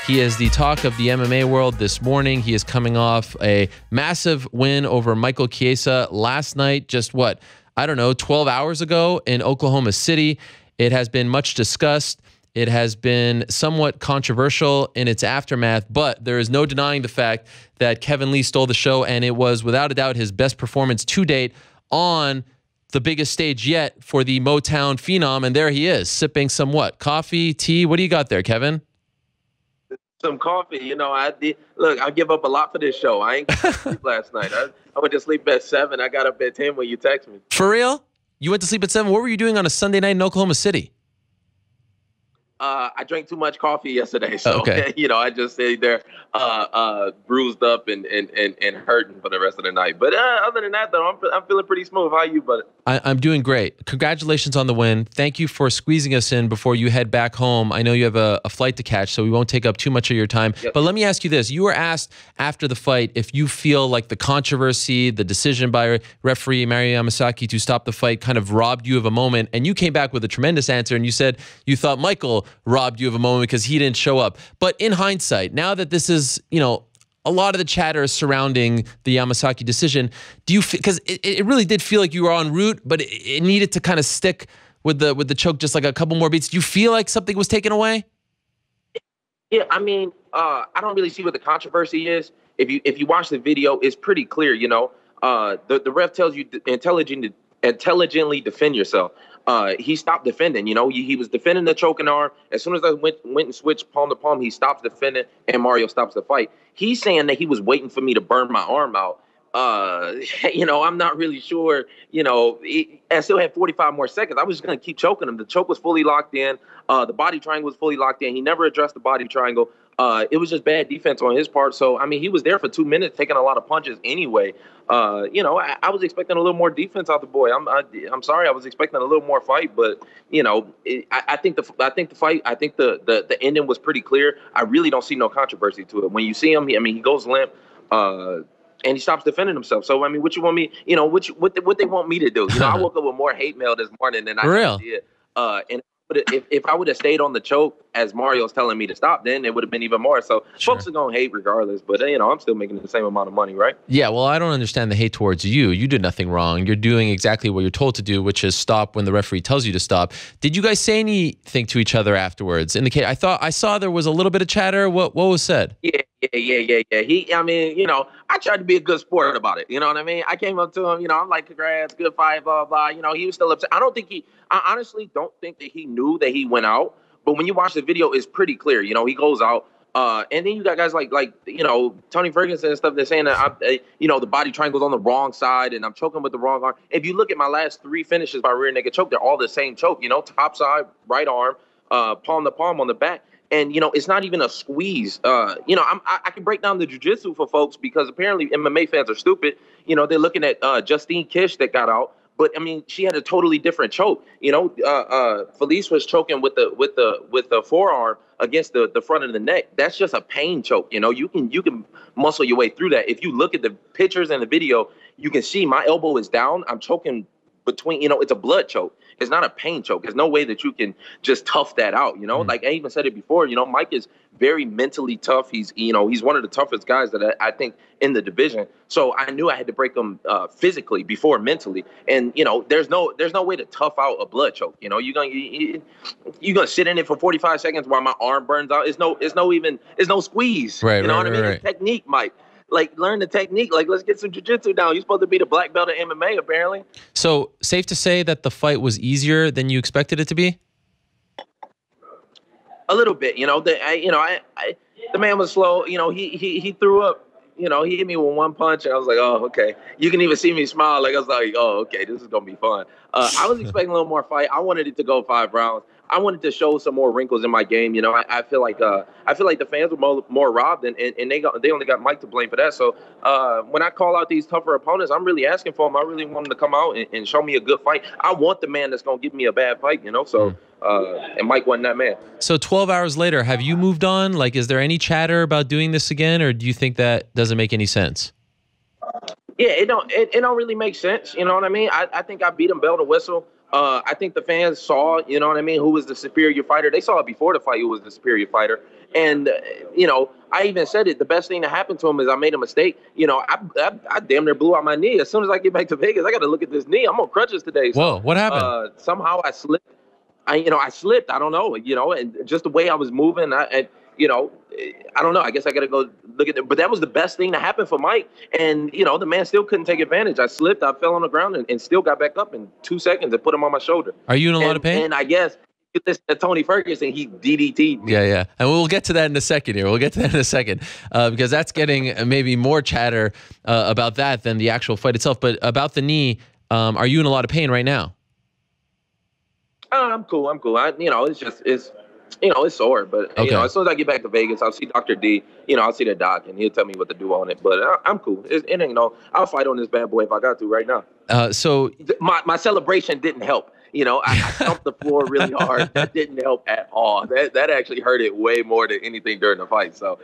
He is the talk of the MMA world this morning. He is coming off a massive win over Michael Chiesa last night, just 12 hours ago in Oklahoma City. It has been much discussed. It has been somewhat controversial in its aftermath, but there is no denying the fact that Kevin Lee stole the show, and it was without a doubt his best performance to date on the biggest stage yet for the Motown phenom. And there he is, sipping some coffee, tea? What do you got there, Kevin? Some coffee. I give up a lot for this show. I ain't got to sleep last night. I went to sleep at 7. I got up at 10 when you text me. For real? You went to sleep at 7? What were you doing on a Sunday night in Oklahoma City? I drank too much coffee yesterday, so okay. I just stayed there, bruised up and hurting for the rest of the night. But other than that, though, I'm feeling pretty smooth. How are you, buddy? I'm doing great. Congratulations on the win. Thank you for squeezing us in before you head back home. I know you have a flight to catch, so we won't take up too much of your time. Yep. But let me ask you this. You were asked after the fight if you feel like the controversy, the decision by referee Mario Yamasaki to stop the fight kind of robbed you of a moment, and you came back with a tremendous answer, and you said you thought Michael robbed you of a moment because he didn't show up. But in hindsight, now that this is, a lot of the chatter surrounding the Yamasaki decision, do you feel, because it really did feel like you were en route, but it needed to kind of stick with the choke just like a couple more beats. Do you feel like something was taken away? Yeah, I don't really see what the controversy is. If you watch the video, it's pretty clear. The ref tells you to intelligently defend yourself. He stopped defending. He was defending the choking arm. As soon as I went and switched palm to palm, he stops defending, and Mario stops the fight. He's saying that he was waiting for me to burn my arm out. I'm not really sure. I still had 45 more seconds. I was just going to keep choking him. The choke was fully locked in. The body triangle was fully locked in. He never addressed the body triangle. It was just bad defense on his part. So, he was there for 2 minutes taking a lot of punches anyway. I was expecting a little more defense out the boy. I'm sorry. I was expecting a little more fight, but, I think the ending was pretty clear. I really don't see no controversy to it. When you see him, he goes limp. And he stops defending himself. So, what you want me, what they want me to do? I woke up with more hate mail this morning than I did. And if I would have stayed on the choke as Mario's telling me to stop, then it would have been even more. So folks are going to hate regardless, but I'm still making the same amount of money, right? Yeah, well, I don't understand the hate towards you. You did nothing wrong. You're doing exactly what you're told to do, which is stop when the referee tells you to stop. Did you guys say anything to each other afterwards? I saw there was a little bit of chatter. What was said? Yeah. I tried to be a good sport about it. You know what I mean? I came up to him, I'm like, congrats, good fight, blah, blah. He was still upset. I honestly don't think that he knew that he went out. But when you watch the video, it's pretty clear. He goes out. And then you got guys like Tony Ferguson and stuff. They're saying that, the body triangle's on the wrong side and I'm choking with the wrong arm. If you look at my last 3 finishes by rear naked choke, they're all the same choke. Top side, right arm, palm to palm on the back. And, it's not even a squeeze. I can break down the jiu-jitsu for folks because apparently MMA fans are stupid. They're looking at Justine Kish that got out. But, she had a totally different choke. Felice was choking with the forearm against the front of the neck. That's just a pain choke. You can muscle your way through that. If you look at the pictures and the video, you can see my elbow is down. I'm choking between, it's a blood choke. It's not a pain choke. There's no way that you can just tough that out, Like I even said it before, Mike is very mentally tough. He's one of the toughest guys that I think in the division. So I knew I had to break him physically before mentally. And, there's no way to tough out a blood choke. You're gonna sit in it for 45 seconds while my arm burns out. It's no squeeze. Right, you know what I mean? Right. It's technique, Mike. Learn the technique. Let's get some jiu-jitsu down. You're supposed to be the black belt of MMA, apparently. So, safe to say that the fight was easier than you expected it to be? A little bit. The man was slow. He threw up. He hit me with one punch, and I was like, oh, okay. You can even see me smile. I was like, oh, okay, this is gonna be fun. I was expecting a little more fight. I wanted it to go 5 rounds. I wanted to show some more wrinkles in my game. I feel like the fans were more robbed, and they only got Mike to blame for that. So when I call out these tougher opponents, I'm really asking for them. I really want them to come out and show me a good fight. I want the man that's gonna give me a bad fight. So and Mike wasn't that man. So 12 hours later, have you moved on? Is there any chatter about doing this again, or do you think that doesn't make any sense? Yeah, it don't really make sense. You know what I mean? I think I beat him bell to whistle. I think the fans saw, you know what I mean, who was the superior fighter. They saw it before the fight who was the superior fighter. And, you know, I even said it. The best thing that happened to him is I made a mistake. You know, I damn near blew out my knee. As soon as I get back to Vegas, I got to look at this knee. I'm on crutches today. So, Whoa, what happened? Somehow I slipped. I slipped. I don't know, you know, and just the way I was moving, you know, I don't know. I guess I got to go look at it. But that was the best thing that happened for Mike. And, you know, the man still couldn't take advantage. I slipped. I fell on the ground and still got back up in 2 seconds and put him on my shoulder. Are you in a lot of pain? And I guess this Tony Ferguson, he DDT'd me. Yeah. And we'll get to that in a second here. Because that's getting maybe more chatter about that than the actual fight itself. But about the knee, are you in a lot of pain right now? I'm cool. You know, it's sore, but okay. You know, as soon as I get back to Vegas, I'll see Dr. D. You know, I'll see the doc, and he'll tell me what to do on it. But I'm cool. You know, I'll fight on this bad boy if I got to right now. So my celebration didn't help. You know, I thumped the floor really hard. That didn't help at all. That actually hurt it way more than anything during the fight. So,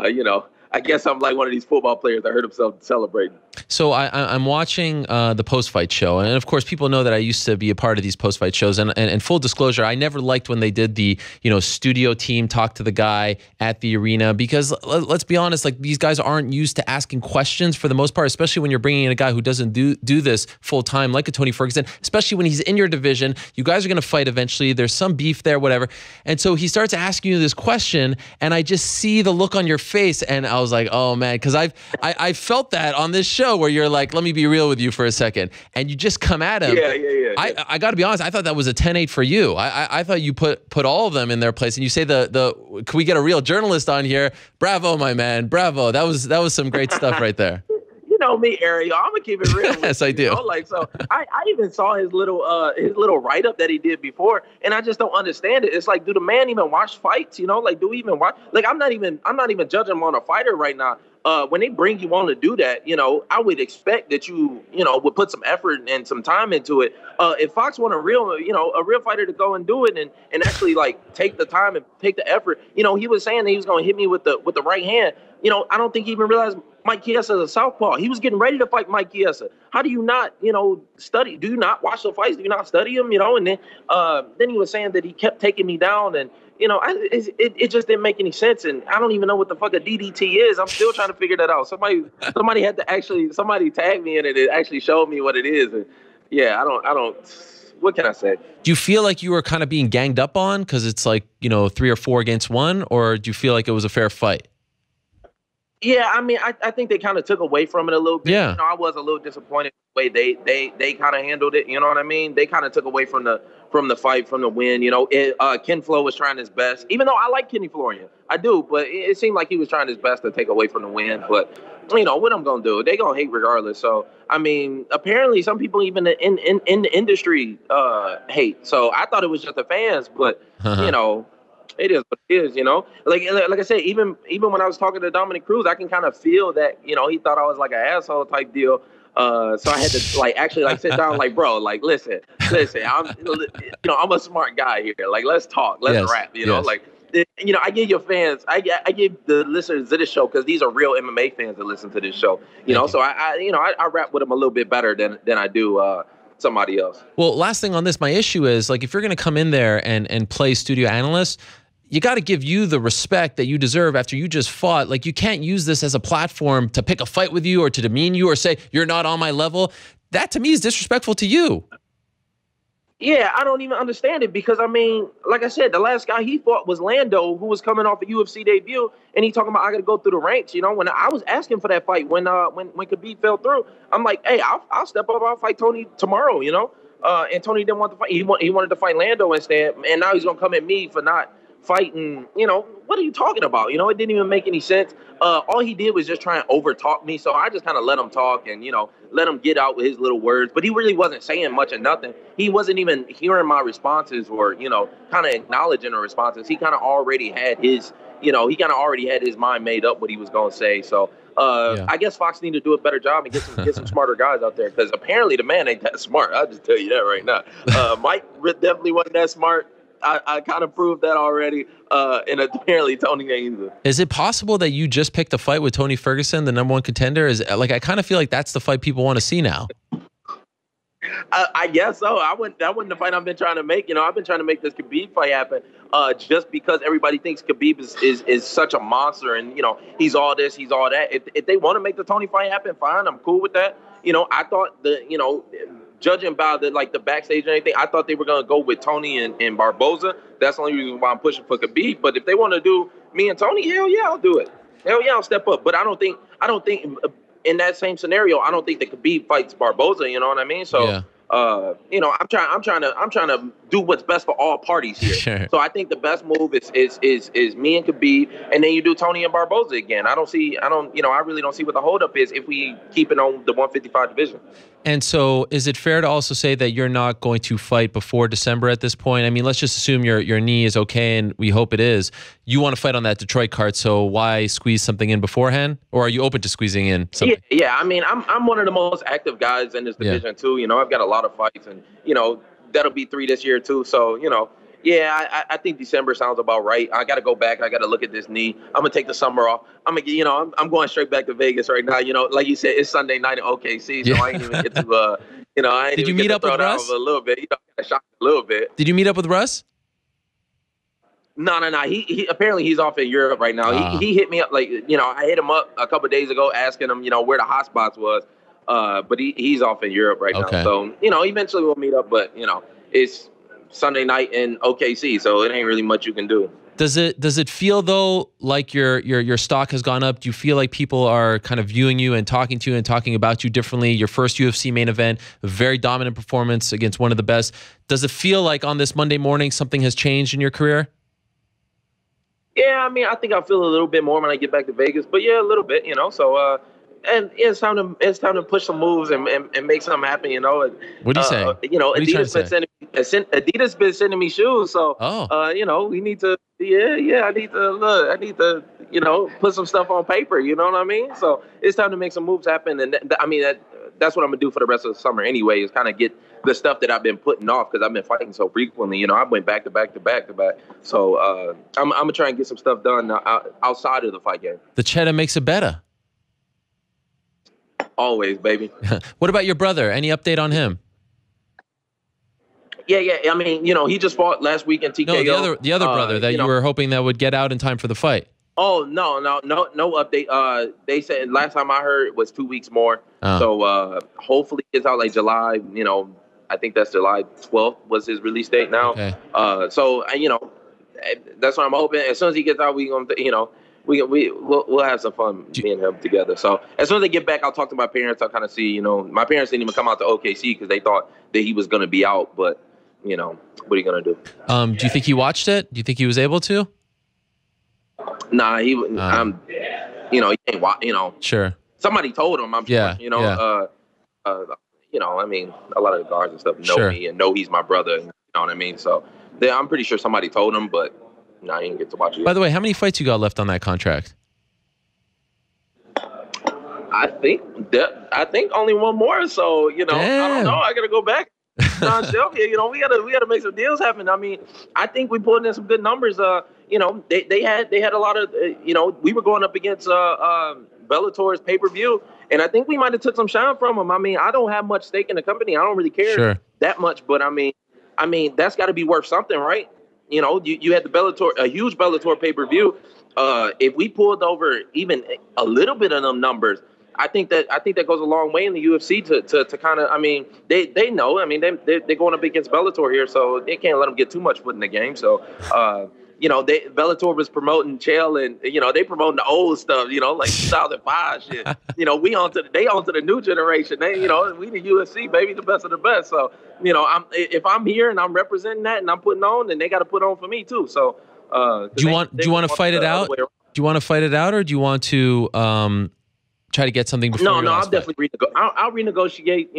you know, I guess I'm like one of these football players that hurt himself celebrating. So I'm watching the post-fight show, and of course, people know that I used to be a part of these post-fight shows. And full disclosure, I never liked when they did the studio team talk to the guy at the arena, because let's be honest, like, these guys aren't used to asking questions for the most part, especially when you're bringing in a guy who doesn't do this full time, like a Tony Ferguson. Especially when he's in your division, you guys are going to fight eventually. There's some beef there, whatever. And so he starts asking you this question, and I just see the look on your face, and I was like, oh man, because I felt that on this show where you're like, let me be real with you for a second, and you just come at him. Yeah. I got to be honest, I thought that was a 10-8 for you. I thought you put all of them in their place, and you say can we get a real journalist on here? Bravo, my man, bravo. That was some great stuff right there. You know me, Ariel. I'm gonna keep it real. Yes, I do. You know? Like, so I even saw his little write up that he did before, and I just don't understand it. It's like, do the man even watch fights? You know, like, do we even watch? Like, I'm not even judging him on a fighter right now. When they bring you on to do that, you know, I would expect that you would put some effort and some time into it. If Fox want a real fighter to go and do it and actually like take the time and take the effort, you know, he was saying that he was going to hit me with the right hand. You know, I don't think he even realized Mike Chiesa is a southpaw. He was getting ready to fight Mike Chiesa. How do you not, study? Do you not watch the fights? Do you not study them? You know, and then he was saying that he kept taking me down, and you know, it just didn't make any sense, and I don't even know what the fuck a DDT is. I'm still trying to figure that out. Somebody had to somebody tagged me in it. It actually showed me what it is, and yeah, I don't. What can I say? Do you feel like you were kind of being ganged up on because it's like 3 or 4 against 1, or do you feel like it was a fair fight? Yeah, I mean, I think they kind of took away from it a little bit. Yeah. You know, I was a little disappointed the way they kind of handled it. You know what I mean? They kind of took away from the fight, from the win. You know, Ken Flo was trying his best, even though I like Kenny Florian. I do, but it seemed like he was trying his best to take away from the win. But, you know, what I'm going to do? They going to hate regardless. So, I mean, apparently some people even in the industry hate. So I thought it was just the fans, but, you know, it is what it is, you know. Like I said, even when I was talking to Dominic Cruz, I can kind of feel that, you know, he thought I was like an asshole type deal. So I had to actually sit down, like, bro, like, listen, I'm a smart guy here. Like, let's talk, let's rap, you know, like, you know, I give your fans, I give the listeners to this show, because these are real MMA fans that listen to this show, you know. So I rap with them a little bit better than I do somebody else. Well, last thing on this, my issue is, like, if you're going to come in there and play studio analyst, you got to give you the respect that you deserve after you just fought. Like, you can't use this as a platform to pick a fight with you or to demean you or say you're not on my level. That to me is disrespectful to you. Yeah, I don't even understand it, because, I mean, like I said, the last guy he fought was Lando, who was coming off a UFC debut, and he talking about, I got to go through the ranks. You know, when I was asking for that fight, when Khabib fell through, I'm like, hey, I'll step up, I'll fight Tony tomorrow, you know. And Tony didn't want to fight. He wanted to fight Lando instead, and now he's going to come at me for not fighting. You know, what are you talking about? You know, it didn't even make any sense. All he did was just try and overtalk me, so I just kind of let him talk and, you know, let him get out with his little words. But he really wasn't saying much of nothing. He wasn't even hearing my responses or, you know, kind of acknowledging the responses. He kind of already had his, you know, mind made up what he was going to say. So I guess Fox need to do a better job and get some smarter guys out there, because apparently the man ain't that smart. I'll just tell you that right now. Mike definitely wasn't that smart. I kind of proved that already, and apparently Tony ain't either. Is it possible that you just picked a fight with Tony Ferguson, the #1 contender? Is like, I kind of feel like that's the fight people want to see now. I guess so. That wasn't the fight I've been trying to make. You know, I've been trying to make this Khabib fight happen. Just because everybody thinks Khabib is such a monster, and you know he's all this, he's all that. If they want to make the Tony fight happen, fine. I'm cool with that. You know, I thought judging by the backstage and everything, I thought they were gonna go with Tony and Barboza. That's the only reason why I'm pushing for Khabib. But if they want to do me and Tony, hell yeah, I'll do it. Hell yeah, I'll step up. But I don't think in that same scenario, I don't think that Khabib fights Barboza. You know what I mean? So. Yeah. I'm trying to do what's best for all parties here. Sure. So I think the best move is me and Khabib, and then you do Tony and Barboza again. I really don't see what the holdup is if we keep it on the 155 division. And so is it fair to also say that you're not going to fight before December at this point? I mean, let's just assume your knee is okay, and we hope it is. You want to fight on that Detroit card, so why squeeze something in beforehand? Or are you open to squeezing in something? Yeah. I mean, I'm one of the most active guys in this division too. You know, I've got a lot of fights, and you know that'll be 3 this year too. So you know, yeah, I think December sounds about right. I got to go back. I got to look at this knee. I'm gonna take the summer off. I'm going straight back to Vegas right now. You know, like you said, it's Sunday night in OKC, so I ain't even get to. I ain't Did you even meet get up to with throw Russ? down a little bit. You know, I got shocked a little bit. Did you meet up with Russ? No. He apparently he's off in Europe right now. He hit me up I hit him up a couple of days ago asking him, where the hot spots was. But he's off in Europe right now. So, eventually we'll meet up, but it's Sunday night in OKC, so it ain't really much you can do. Does it feel though like your stock has gone up? Do you feel like people are kind of viewing you and talking to you and talking about you differently? Your first UFC main event, a very dominant performance against one of the best. Does it feel like on this Monday morning something has changed in your career? Yeah, I mean, I think I'll feel a little bit more when I get back to Vegas, but yeah, a little bit, So, and it's time to push some moves and make something happen, What do you say? Adidas been sending me shoes, so we need to. I need to put some stuff on paper. You know what I mean? So it's time to make some moves happen, and that's what I'm gonna do for the rest of the summer anyway. Is kind of get the stuff that I've been putting off because I've been fighting so frequently. I went back to back to back to back. So I'm gonna try and get some stuff done outside of the fight game. The cheddar makes it better. Always, baby. What about your brother? Any update on him? Yeah. I mean, he just fought last week in TKO. No, the other brother that you were hoping that would get out in time for the fight. Oh, no update. They said last time I heard it was 2 weeks more. So hopefully it's out like July. I think that's July 12th was his release date now. Okay. So that's what I'm hoping. As soon as he gets out, we'll have some fun, me and him together. So as soon as they get back, I'll talk to my parents. I'll kind of see. My parents didn't even come out to OKC because they thought that he was going to be out. But what are you going to do? Do you think he watched it? Do you think he was able to? Nah, he ain't watch. Sure. Somebody told him. I'm sure. I mean, a lot of the guards and stuff know me and know he's my brother. You know what I mean? So I'm pretty sure somebody told him, but I didn't get to watch it. By the way, how many fights you got left on that contract? I think only one more. So I don't know. I gotta go back. Shelby, we gotta make some deals happen. I mean, I think we pulled in some good numbers. They had a lot of we were going up against Bellator's pay-per-view, and I think we might have took some shine from them. I mean, I don't have much stake in the company. I don't really care that much, but I mean that's got to be worth something, right? You had the Bellator, a huge Bellator pay-per-view. If we pulled over even a little bit of them numbers, I think that goes a long way in the UFC to kind of. I mean, they know. I mean, they're going up against Bellator here, so they can't let them get too much foot in the game. So, Bellator was promoting Chael, and they promoting the old stuff. Like 2005 shit. They on to the new generation. We the UFC, baby, the best of the best. So, if I'm here and I'm representing that and I'm putting on, then they got to put on for me too. So, do you want to fight it out? Do you want to fight it out, or do you want to try to get something before? No, I'll definitely I'll renegotiate.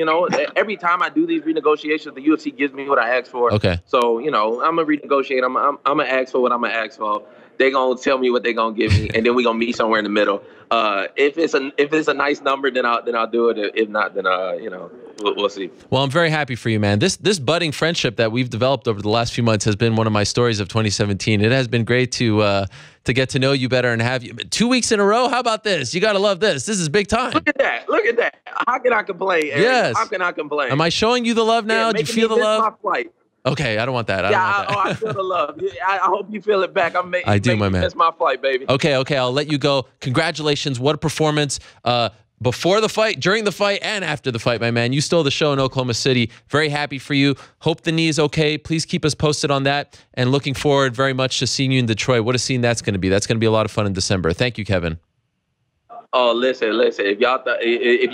Every time I do these renegotiations, the UFC gives me what I ask for. Okay. So I'm gonna renegotiate. I'm gonna ask for what I'm gonna ask for, They're gonna tell me what they're gonna give me, and then we're gonna meet somewhere in the middle. If it's a nice number, then I'll do it. If not, then we'll see. Well, I'm very happy for you, man. This budding friendship that we've developed over the last few months has been one of my stories of 2017. It has been great to get to know you better and have you 2 weeks in a row. How about this? You got to love this. This is big time. Look at that. Look at that. How can I complain, Eric? Yes. How can I complain? Am I showing you the love now? Do you feel the love? My flight. Okay, I don't want that. I feel the love. I hope you feel it back. I do, my man. That's my flight, baby. Okay, I'll let you go. Congratulations. What a performance. Before the fight, during the fight, and after the fight, my man. You stole the show in Oklahoma City. Very happy for you. Hope the knee is okay. Please keep us posted on that. And looking forward very much to seeing you in Detroit. What a scene that's going to be. That's going to be a lot of fun in December. Thank you, Kevin. Oh, listen. If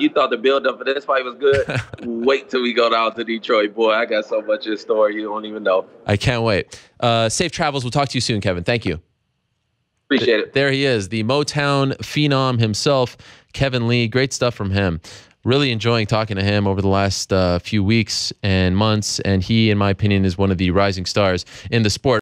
you thought the build-up for this fight was good, wait till we go down to Detroit, boy. I got so much in store you don't even know. I can't wait. Safe travels. We'll talk to you soon, Kevin. Thank you. Appreciate it. There he is, the Motown phenom himself, Kevin Lee. Great stuff from him. Really enjoying talking to him over the last few weeks and months, and he, in my opinion, is one of the rising stars in the sport.